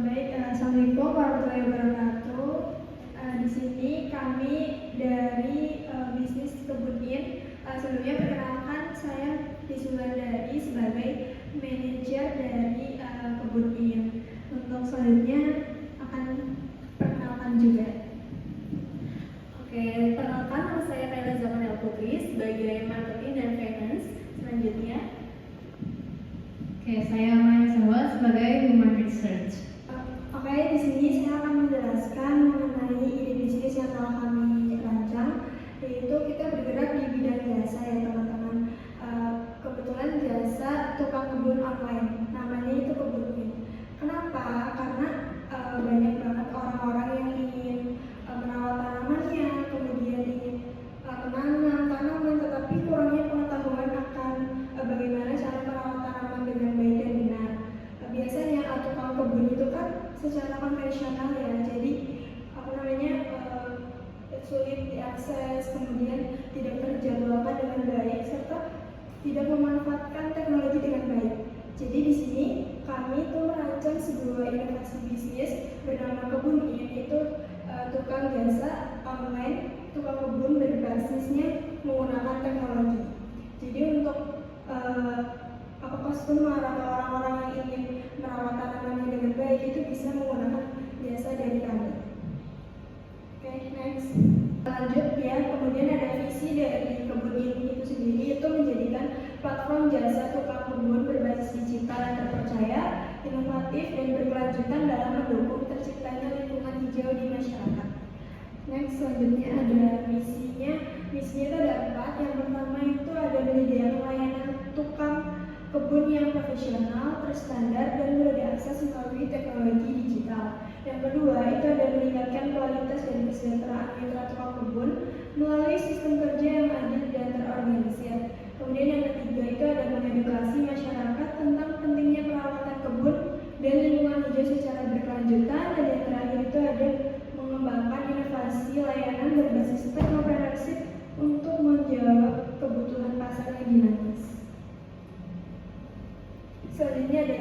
Assalamualaikum warahmatullahi wabarakatuh. Di sini kami dari bisnis Kebun-In. Sebelumnya perkenalkan, saya Disulandari sebagai manajer dari Kebun-In. Untuk selanjutnya akan perkenalkan juga. Oke, perkenalkan nama saya Naila Zamanel Putri sebagai marketing dan finance. Selanjutnya, saya Maya Sawa sebagai human research. Di sini saya akan menjelaskan mengenai ide bisnis yang telah kami rancang, yaitu kita bergerak di bidang jasa ya teman-teman. Kebetulan jasa tukang kebun online, namanya itu Kebun-In. Kenapa? Karena banyak banget orang-orang yang ingin merawat tanamannya, kemudian ingin menanam tanaman, tetapi kurangnya pengetahuan akan bagaimana cara merawat tanaman dengan baik dan benar. Biasanya tukang kebun itu kan secara konvensional ya, jadi sulit diakses, kemudian tidak terjadwalkan dengan baik, serta tidak memanfaatkan teknologi dengan baik. Jadi di sini kami tuh merancang sebuah inovasi bisnis bernama Kebun-In, itu tukang jasa online, tukang kebun berbasisnya menggunakan teknologi. Jadi untuk customer atau orang-orang yang ingin merawat tanamannya dengan baik itu bisa menggunakan jasa dari kami. Next. Lanjut ya, kemudian ada visi dari Kebun-In itu sendiri, itu menjadikan platform jasa tukang kebun berbasis digital yang terpercaya, inovatif, dan berkelanjutan dalam mendukung terciptanya lingkungan hijau di masyarakat. Next, selanjutnya ada misinya. Misinya itu ada 4. Yang pertama itu ada menyediakan layanan tukang kebun yang profesional, terstandar, dan mudah diakses melalui teknologi digital. Yang kedua itu ada meningkatkan kualitas dan kesejahteraan mitra tukang kebun melalui sistem kerja yang adil dan terorganisir. Kemudian yang ketiga itu ada mengedukasi masyarakat tentang pentingnya perawatan kebun dan lingkungan hijau secara berkelanjutan. Dan yang terakhir itu ada mengembangkan inovasi layanan berbasis teknopreneurship untuk menjawab kebutuhan pasar yang dinamis. Selanjutnya ada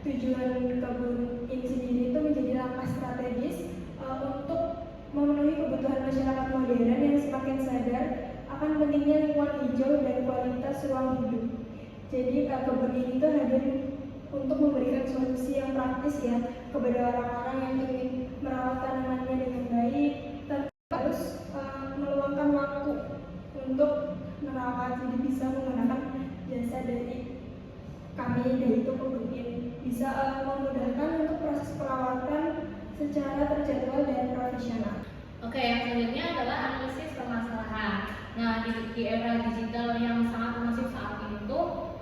tujuan Kebun-In sendiri itu menjadi langkah strategis untuk memenuhi kebutuhan masyarakat modern yang semakin sadar akan pentingnya lingkungan hijau dan kualitas ruang hidup. Jadi Kebun-In itu hadir untuk memberikan solusi yang praktis ya kepada orang-orang yang ingin merawat tanamannya dengan baik, tanpa harus meluangkan waktu untuk merawat. Jadi bisa menggunakan jasa dari kami, yaitu Kebun-In, bisa memudahkan untuk proses perawatan secara terjadwal dan profesional. Oke, yang selanjutnya adalah analisis permasalahan. Nah, di era digital yang sangat masif saat ini tuh,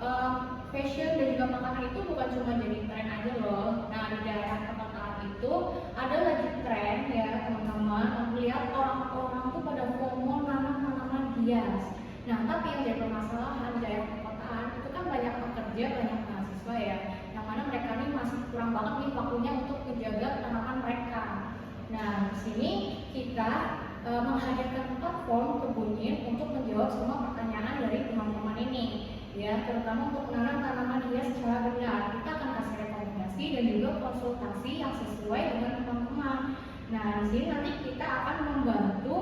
fashion dan juga makanan itu bukan cuma jadi tren aja loh. Nah, di daerah perkotaan itu ada lagi tren ya teman-teman, melihat orang-orang tuh pada FOMO nanam tanaman hias. Nah, tapi yang jadi permasalahan di daerah perkotaan itu kan banyak pekerja, banyak mahasiswa ya, yang mana mereka nih masih kurang banget nih waktunya untuk menjaga tanaman mereka. Nah, di sini kita menghadirkan platform Kebun-In untuk menjawab semua pertanyaan dari teman-teman ini, ya, terutama untuk menanam tanaman hias secara benar. Kita akan kasih rekomendasi dan juga konsultasi yang sesuai dengan teman-teman. Nah, di sini nanti kita akan membantu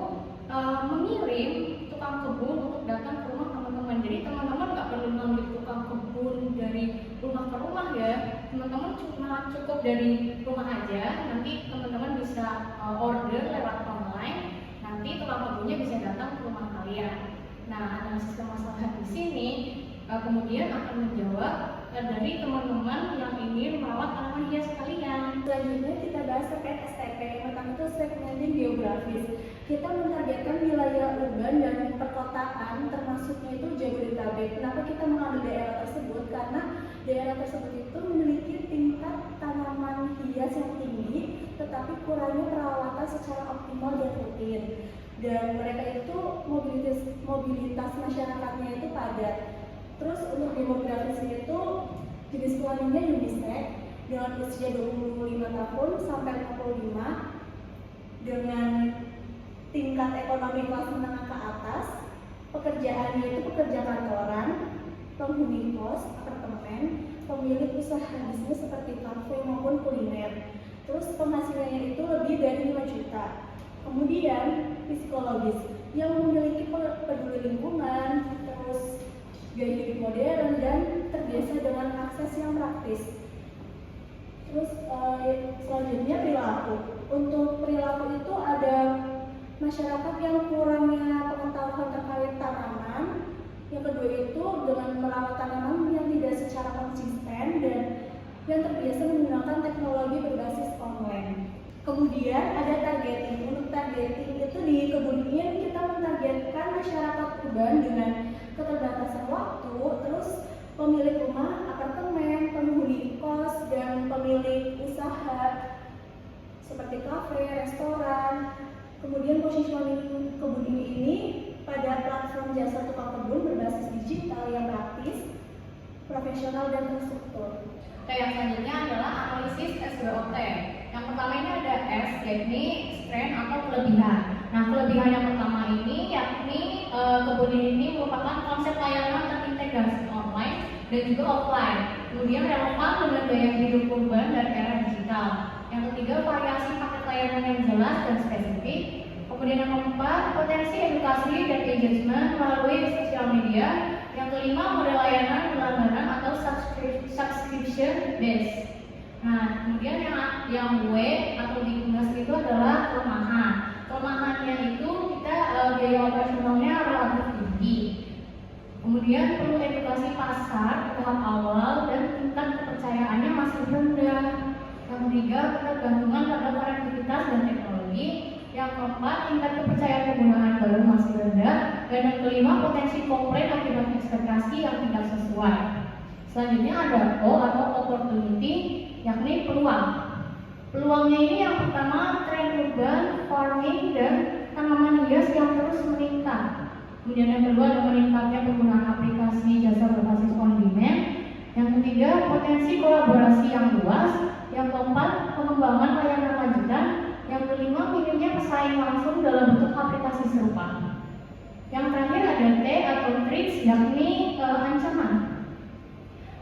mengirim tukang kebun untuk datang ke rumah teman-teman. Jadi teman-teman nggak perlu ngambil tukang kebun dari rumah ke rumah ya. Teman-teman cuma cukup dari rumah aja. Nanti teman-teman bisa order lewat online. Nanti tukang kebunnya bisa datang ke rumah kalian. Nah, analisis permasalahan di sini kemudian akan menjawab dari teman-teman yang ingin merawat tanaman hias kalian. Selanjutnya kita bahas terkait STP. Yang pertama itu segmenting geografis. Kita mentargetkan wilayah urban dan perkotaan, termasuknya itu Jabodetabek. Kenapa kita mengambil daerah tersebut? Karena daerah tersebut itu memiliki tingkat tanaman hias yang tinggi, tetapi kurangnya perawatan secara optimal dan rutin. Dan mereka itu mobilitas masyarakatnya itu padat. Terus untuk demografisnya itu jenis kelaminnya unisex dengan usia 25 tahun sampai 65, dengan tingkat ekonomi kelas menengah ke atas. Pekerjaannya itu pekerja kantoran, penghuni kos, apartemen, pemilik usaha bisnis seperti kafe maupun kuliner. Terus penghasilannya itu lebih dari 5 juta. Kemudian psikologis yang memiliki peduli lingkungan, terus gaya hidup modern dan terbiasa dengan akses yang praktis. Terus selanjutnya perilaku. Untuk perilaku itu ada masyarakat yang kurangnya pengetahuan terkait tanaman. Yang kedua itu dengan merawat tanaman yang tidak secara konsisten dan yang terbiasa menggunakan teknologi berbasis online. Kemudian ada targeting. Untuk targeting itu di kebun ini kita mentargetkan masyarakat urban dengan keterbatasan waktu, terus pemilik rumah, apartemen, penghuni kos, dan pemilik usaha seperti kafe, restoran. Kemudian positioning kebun ini pada platform jasa tukang kebun berbasis digital yang praktis, profesional, dan terstruktur. Oke, yang selanjutnya adalah analisis SWOT. Yang pertama ini ada S, yakni strength atau kelebihan. Nah, kelebihan yang pertama ini yakni kebun ini merupakan konsep layanan terintegrasi online dan juga offline. Kemudian relevan dengan gaya hidup urban dan era digital. Yang ketiga, variasi paket layanan yang jelas dan spesifik. Kemudian yang keempat, potensi edukasi dan engagement melalui sosial media. Yang kelima, model layanan berlangganan atau subscription based. Nah, kemudian yang W atau di industri itu adalah kelemahan. Kelemahannya itu kita biaya operasionalnya relatif tinggi. Kemudian perlu edukasi pasar tahap awal dan tingkat kepercayaannya masih rendah. Yang ketiga, ketergantungan pada konektivitas dan teknologi. Yang keempat, tingkat kepercayaan penggunaan baru masih rendah. Dan yang kelima, potensi komplain akibat ekspektasi yang tidak sesuai. Selanjutnya ada O atau opportunity, yakni peluang. Peluangnya ini yang pertama, tren urban farming dan tanaman hias yang terus meningkat. Kemudian yang kedua ada meningkatnya penggunaan aplikasi jasa berbasis on demand. Yang ketiga, potensi kolaborasi yang luas. Yang keempat, pengembangan layanan lanjutan. Yang kelima, minimnya pesaing langsung dalam bentuk aplikasi serupa. Yang terakhir ada T atau threats, yakni ancaman.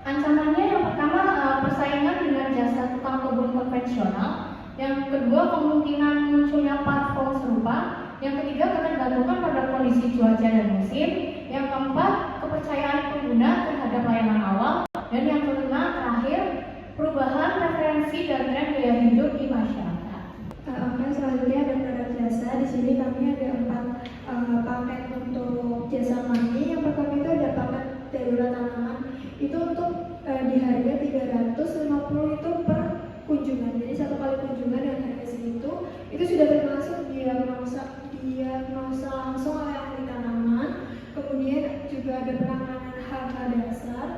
Ancamannya yang pertama persaingan dengan jasa tukang kebun konvensional. Yang kedua, kemungkinan munculnya platform serupa. Yang ketiga, ketergantungan pada kondisi cuaca dan musim. Yang keempat, kepercayaan pengguna terhadap layanan awal. Dan yang kelima, terakhir, perubahan preferensi dan tren gaya hidup di masyarakat. Oke, selanjutnya ada produk jasa. Di sini kami ada 4 paket untuk jasa kami. Yang pertama itu ada paket darurat tanaman. Itu untuk di harga 350 itu per kunjungan. Jadi satu kali kunjungan dengan harga segitu itu sudah termasuk diagnosa langsung oleh ahli tanaman. Kemudian juga ada penanganan hal-hal dasar.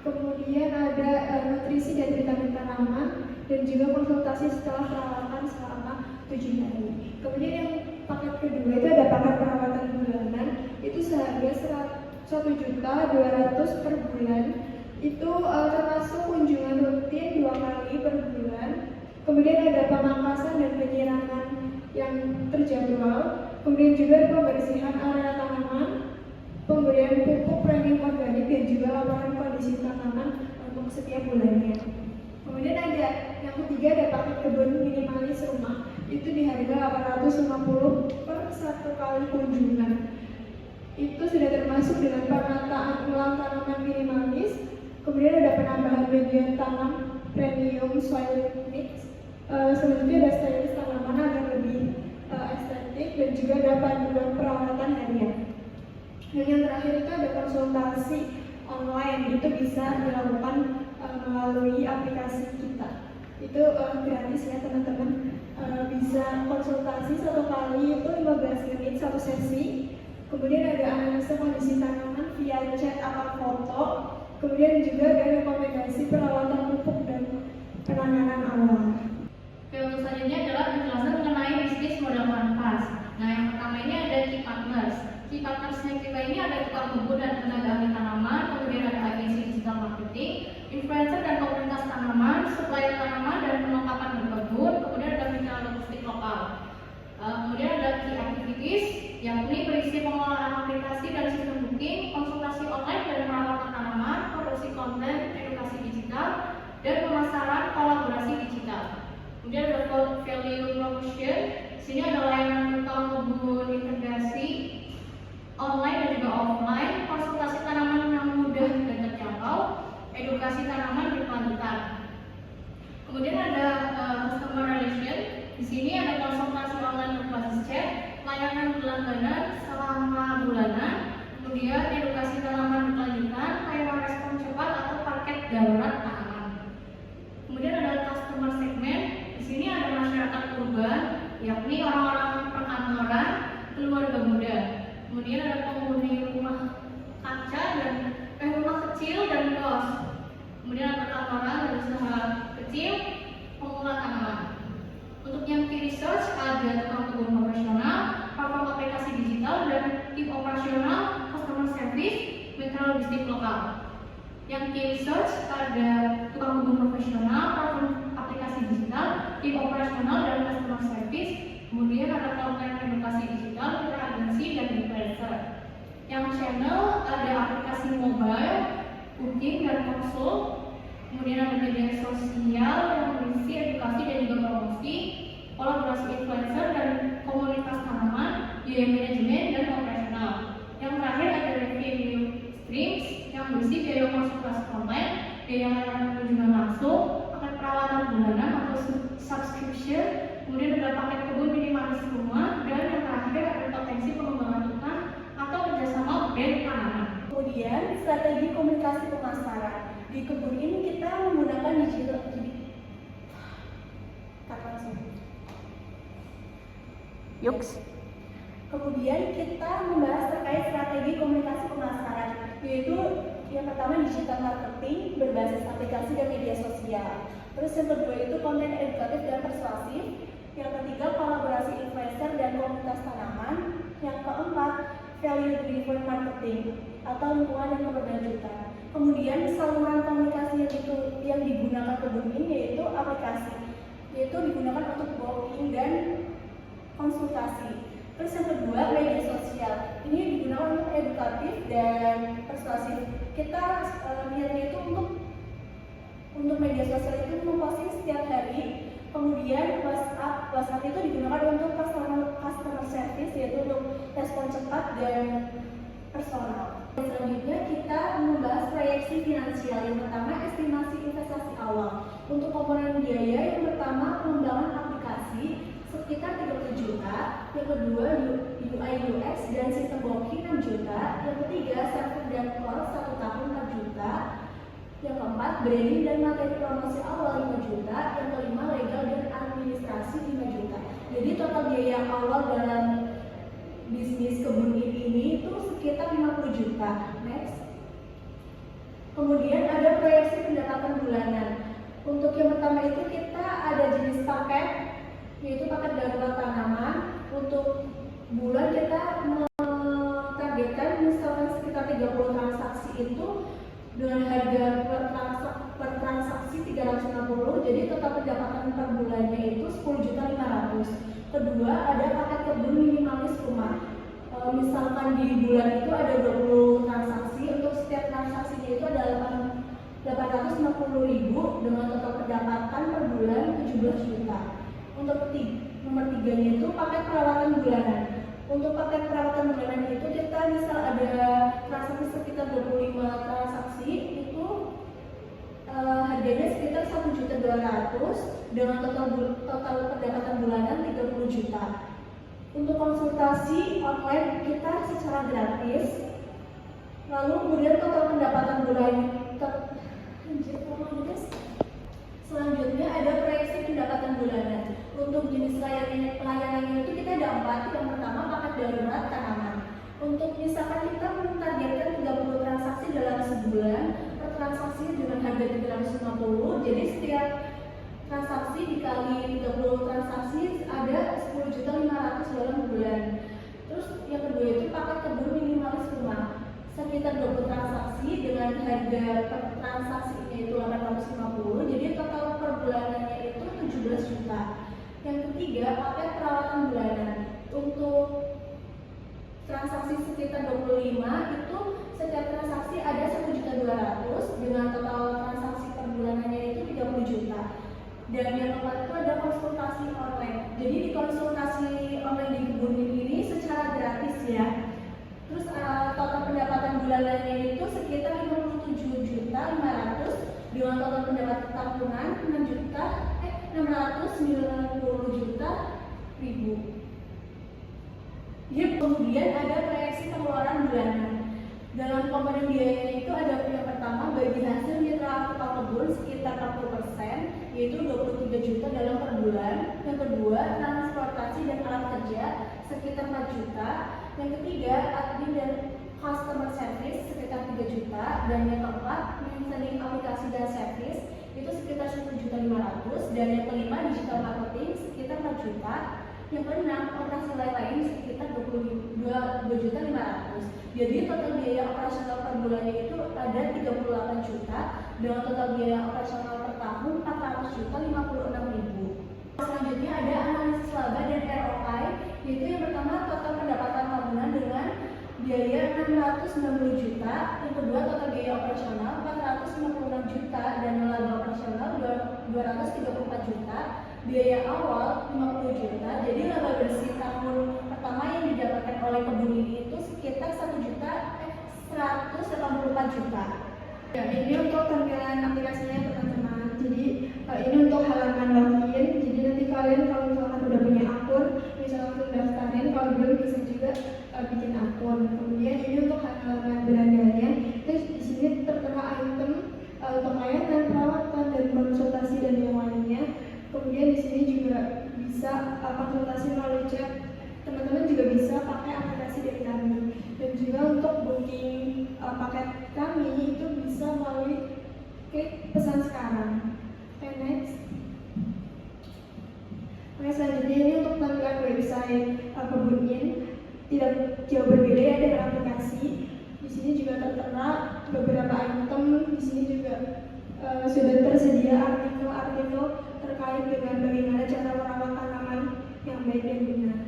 Kemudian ada nutrisi dan vitamin tanaman dan juga konsultasi setelah perawatan selama 7 hari. Kemudian yang paket kedua itu ada paket perawatan bulanan. Itu seharga 1.200.000 per bulan. Itu termasuk kunjungan rutin 2 kali per bulan. Kemudian ada pemangkasan dan penyiraman yang terjadwal. Kemudian juga ada pembersihan area tanaman, pemberian pupuk premium organik dan juga laporan kondisi tanaman untuk setiap bulannya. Kemudian ada yang ketiga ada paket kebun minimalis rumah. Itu di harga 850 per 1 kali kunjungan. Itu sudah termasuk dengan penataan ulang tanaman minimalis. Kemudian ada penambahan media tanam premium soil mix. Selanjutnya ada stylist tanaman agar lebih estetik dan juga ada panduan perawatan harian. Dan yang terakhir itu ada konsultasi online. Itu bisa dilakukan melalui aplikasi kita. Itu gratis ya teman-teman. Bisa konsultasi 1 kali itu 15 menit 1 sesi. Kemudian ada analisa kondisi tanaman via chat atau foto. Kemudian juga ada rekomendasi perawatan pupuk dan penanganan awal. Oke, untuk selanjutnya adalah penjelasan mengenai bisnis modal kanvas. Nah, yang pertama ini ada key partners. Key partnersnya kita ini ada tukang kebun dan tenaga ahli tanaman, kemudian ada agensi digital marketing, influencer dan komunitas tanaman, supplier tanaman dan perlengkapan berkebun, kemudian ada mitra logistik lokal. Kemudian ada key activities, yakni berisi pengelolaan aplikasi dan sistem booking, konsultasi online dan perawatan tanaman, produksi konten, edukasi digital, dan pemasaran kolaborasi digital. Kemudian ada Di sini ada konsultasi online berbasis chat, layanan berlangganan selama bulanan, kemudian edukasi tanaman berkelanjutan, layanan respon cepat atau paket darurat tanaman. Kemudian ada customer segment. Di sini ada masyarakat urban, yakni orang-orang perkantoran, keluarga muda. Kemudian ada penghuni rumah kaca dan rumah kecil dan kos. Kemudian ada perkantoran dan usaha kecil, pemula tanaman. Untuk yang key research ada tukang kebun profesional, platform aplikasi digital, dan tim operasional, customer service, mitra logistik lokal. Yang key research ada tukang kebun profesional, platform aplikasi digital, tim operasional, dan customer service. Kemudian ada konten edukasi digital, mitra agensi, dan influencer. Yang channel ada aplikasi mobile, cooking, dan konsul. Kemudian ada media sosial yang berisi edukasi dan juga promosi, kolaborasi influencer dan komunitas tanaman, biaya manajemen dan operasional. Yang terakhir ada revenue streams yang berisi biaya konsultasi konten, biaya layanan kunjungan langsung, paket perawatan bulanan atau subscription, kemudian ada paket kebun minimalis rumah, dan yang terakhir ada potensi pengembangan hutan atau kerjasama brand tanaman. Kemudian strategi komunikasi pemasaran. Di kebun ini kita menggunakan digital. Yuks. Kemudian kita membahas terkait strategi komunikasi pemasaran, yaitu yang pertama digital marketing berbasis aplikasi dan media sosial. Terus yang kedua itu konten edukatif dan persuasif. Yang ketiga kolaborasi influencer dan komunitas tanaman. Yang keempat value driven marketing atau lingkungan dan keberlanjutan. Kemudian saluran komunikasi yang digunakan kebun ini yaitu aplikasi, yaitu digunakan untuk walking dan konsultasi. Terus yang kedua media sosial, ini digunakan untuk edukatif dan persuasif. Kita niatnya itu untuk media sosial itu memposting setiap hari. Kemudian WhatsApp itu digunakan untuk customer service, yaitu untuk respon cepat dan personal. Selanjutnya kita membahas proyeksi finansial. Yang pertama estimasi investasi awal. Untuk komponen biaya yang pertama pengembangan aplikasi sekitar 30 juta, yang kedua UI UX dan sistem walking 6 juta, yang ketiga server dan core 1 tahun 4 juta, yang keempat branding dan materi promosi awal 5 juta, yang kelima legal dan administrasi 5 juta. Jadi total biaya awal dalam bisnis kebun ini itu sekitar 50 juta. Next. Kemudian ada proyeksi pendapatan bulanan. Untuk yang pertama itu kita ada jenis paket, yaitu paket darurat tanaman. Untuk bulan kita mentargetkan misalkan sekitar 30 transaksi itu dengan harga per transaksi 360, jadi total pendapatan per bulannya itu 10.500.000. Kedua ada paket kebun minimalis rumah. Misalkan di bulan itu ada 20 transaksi, untuk setiap transaksinya itu ada 850.000 dengan total pendapatan per bulan 17 juta. Untuk nomor 3-nya itu paket perawatan bulanan. Untuk paket perawatan bulanan itu kita misal ada transaksi sekitar 25 transaksi itu harganya sekitar 1.200.000 dengan total pendapatan bulanan 30 juta. Untuk konsultasi online kita secara gratis. Lalu kemudian total pendapatan bulanan selanjutnya ada proyeksi pendapatan bulanan. Untuk jenis layanannya itu kita ada 4. Yang pertama paket darurat tanaman. Untuk misalkan kita mentargetkan 30 transaksi dalam sebulan, per transaksi dengan harga 350, jadi setiap transaksi dikali 30 transaksi ada 10.500.000 dalam bulan. Terus yang kedua itu paket kebun minimalis rumah, sekitar 20 transaksi dengan harga per transaksinya itu 850, jadi total per bulanannya itu 17 juta. Yang ketiga paket perawatan bulanan. Untuk transaksi sekitar 25 itu setiap transaksi ada 1.200.000 dengan total transaksi per bulanannya itu 30 juta. Dan yang keempat itu ada konsultasi online. Jadi di konsultasi online di kebun ini secara gratis ya. Terus total pendapatan bulanannya itu sekitar 57.500.000 dengan total pendapatan tahunan 690 juta Yep, kemudian ada proyeksi pengeluaran bulanan. Dalam komponen biayanya itu ada yang pertama bagi hasil mitra kepala kebun sekitar 40%, yaitu 23 juta dalam per bulan. Yang kedua, transportasi dan alat kerja sekitar 4 juta. Yang ketiga, admin dan customer service sekitar 3 juta. Dan yang keempat, maintaining aplikasi dan service itu sekitar 1.500.000. Dan yang kelima, digital marketing sekitar 4 juta. Yang keenam, operasi lain sekitar 22.500.000. Jadi total biaya operasional per bulannya itu ada 38 juta dengan total biaya operasional per tahun 400 juta 56.000. Selanjutnya ada analisis laba dan ROI, yaitu yang pertama total pendapatan tahunan dengan biaya 690 juta, yang kedua total biaya operasional 456 juta dan laba operasional 234 juta, biaya awal 50 juta. Jadi laba bersih tahun pertama yang didapatkan oleh kebun ini itu sekitar 1.184 juta. Ya, ini untuk tampilan aplikasinya teman-teman. Jadi ini untuk halaman login. Jadi nanti kalian kalau misalkan udah punya akun, bisa langsung daftarin. Kalau belum bisa juga bikin akun. Kemudian ini untuk halaman belanjanya. Terus di sini tertera item pakaian dan perawatan dan konsultasi dan yang lainnya. Kemudian di sini juga bisa konsultasi melalui chat. Teman-teman juga bisa pakai aplikasi dari kami. Dan juga untuk booking paket kami itu bisa melalui klik pesan sekarang. Oke, next. Oke, selanjutnya ini untuk tampilan website Kebun.in tidak jauh berbeda ya dengan aplikasi. Di sini juga tertera beberapa item. Di sini juga sudah tersedia artikel-artikel terkait dengan bagaimana cara merawat tanaman yang baik dan benar.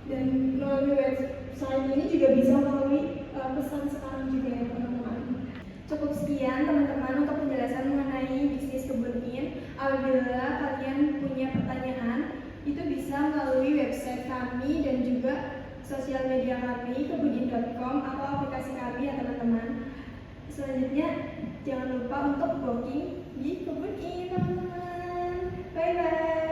Dan melalui website ini juga bisa melalui pesan sekarang juga ya teman-teman. Cukup sekian teman-teman untuk penjelasan mengenai bisnis Kebun.in. Apabila kalian punya pertanyaan, itu bisa melalui website kami dan juga sosial media kami, kebunin.com atau aplikasi kami ya teman-teman. Selanjutnya jangan lupa untuk booking di Kebun.in teman-teman. Bye bye.